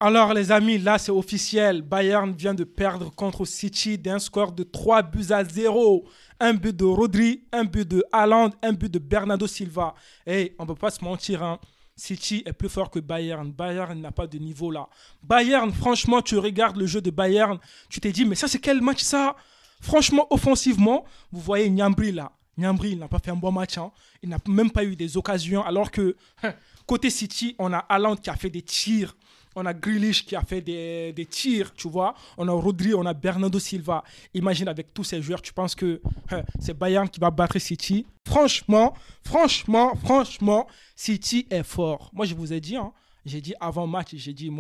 Alors les amis, là c'est officiel. Bayern vient de perdre contre City d'un score de 3 buts à 0. Un but de Rodri, un but de Haaland, un but de Bernardo Silva. Et on ne peut pas se mentir, hein. City est plus fort que Bayern. Bayern n'a pas de niveau là. Bayern, franchement, tu regardes le jeu de Bayern, tu t'es dit, mais ça c'est quel match ça? Franchement, offensivement, vous voyez Niambri là. Niambri, il n'a pas fait un bon match, hein. Il n'a même pas eu des occasions. Alors que côté City, on a Haaland qui a fait des tirs. On a Grealish qui a fait des tirs, tu vois. On a Rodri, on a Bernardo Silva. Imagine avec tous ces joueurs, tu penses que c'est Bayern qui va battre City? Franchement, City est fort. Moi, je vous ai dit, hein, j'ai dit avant match, j'ai dit,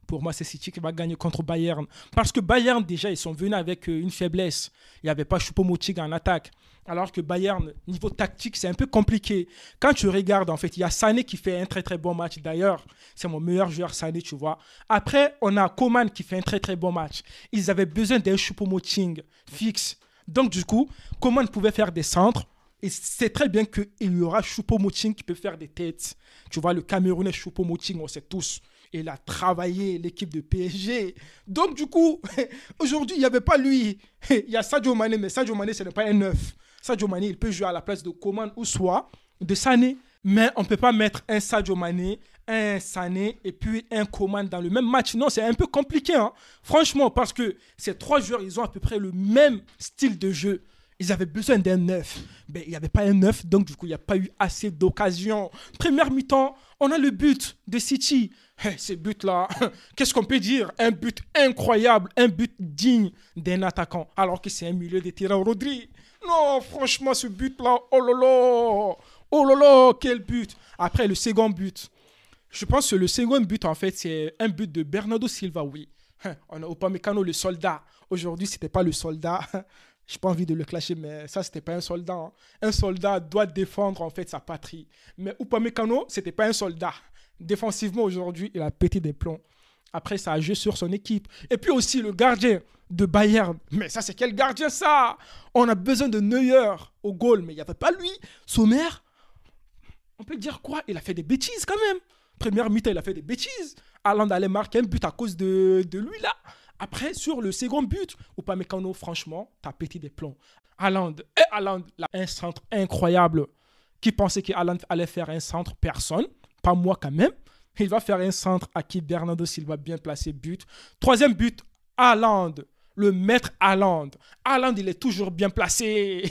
pour moi, c'est City qui va gagner contre Bayern. Parce que Bayern, déjà, ils sont venus avec une faiblesse. Il n'y avait pas Choupo-Moting en attaque. Alors que Bayern, niveau tactique, c'est un peu compliqué. Quand tu regardes, en fait, il y a Sané qui fait un très très bon match. D'ailleurs, c'est mon meilleur joueur, Sané, tu vois. Après, on a Coman qui fait un très très bon match. Ils avaient besoin d'un Choupo-Moting fixe. Donc, du coup, Coman pouvait faire des centres. Et c'est très bien qu'il y aura Choupo-Moting qui peut faire des têtes. Tu vois, le Camerounais Choupo-Moting, on sait tous. Il a travaillé l'équipe de PSG. Donc, du coup, aujourd'hui, il n'y avait pas lui. Il y a Sadio Mané, mais Sadio Mané, ce n'est pas un neuf. Sadio Mané, il peut jouer à la place de Coman ou soit de Sané. Mais on ne peut pas mettre un Sadio Mané, un Sané et puis un Coman dans le même match. Non, c'est un peu compliqué, hein. Franchement, parce que ces trois joueurs, ils ont à peu près le même style de jeu. Ils avaient besoin d'un neuf. Mais il n'y avait pas un neuf, donc du coup, il n'y a pas eu assez d'occasions. Première mi-temps, on a le but de City. Ce but-là, qu'est-ce qu'on peut dire? Un but incroyable, un but digne d'un attaquant, alors que c'est un milieu de terrain Rodri. Non, franchement, ce but-là, oh là là, quel but. Après, le second but, je pense que le second but, en fait, c'est un but de Bernardo Silva, oui. On a Upamecano, le soldat. Aujourd'hui, ce n'était pas le soldat. Je n'ai pas envie de le clasher, mais ça, ce n'était pas un soldat, hein. Un soldat doit défendre, en fait, sa patrie. Mais Upamecano, ce n'était pas un soldat. Défensivement, aujourd'hui, il a pété des plombs. Après, ça a joué sur son équipe. Et puis aussi, le gardien de Bayern. Mais ça, c'est quel gardien, ça? On a besoin de Neuer au goal, mais il n'y avait pas lui. Sommer, on peut dire quoi? Il a fait des bêtises, quand même. Première mi-temps, il a fait des bêtises. Haaland allait marquer un but à cause de lui, là. Après, sur le second but, Upamecano, franchement, t'as pété des plombs. Haaland, là, un centre incroyable. Qui pensait que Haaland allait faire un centre? Personne. Pas moi quand même. Il va faire un centre à qui Bernardo Silva bien placé, but. Troisième but, Haaland. Le maître Haaland. Haaland, il est toujours bien placé.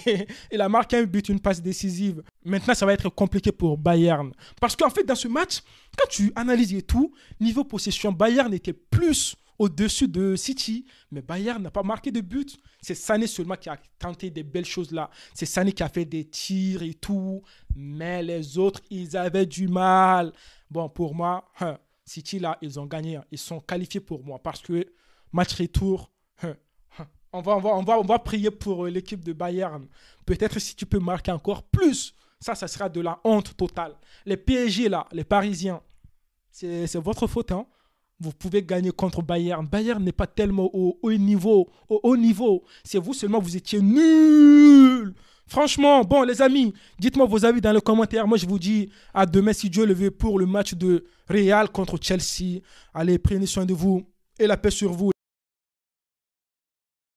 Il a marqué un but, une passe décisive. Maintenant, ça va être compliqué pour Bayern. Parce qu'en fait, dans ce match, quand tu analyses et tout, niveau possession, Bayern était plus au-dessus de City. Mais Bayern n'a pas marqué de but. C'est Sané seulement qui a tenté des belles choses là. C'est Sané qui a fait des tirs et tout. Mais les autres, ils avaient du mal. Bon, pour moi, City là, ils ont gagné. Ils sont qualifiés pour moi. Parce que match retour, on va prier pour l'équipe de Bayern. Peut-être si tu peux marquer encore plus. Ça sera de la honte totale. Les PSG là, les Parisiens, c'est votre faute, hein. Vous pouvez gagner contre Bayern. Bayern n'est pas tellement au haut niveau. C'est vous seulement, vous étiez nuls. Franchement, bon les amis, dites-moi vos avis dans les commentaires. Moi je vous dis à demain si Dieu le veut pour le match de Real contre Chelsea. Allez, prenez soin de vous et la paix sur vous.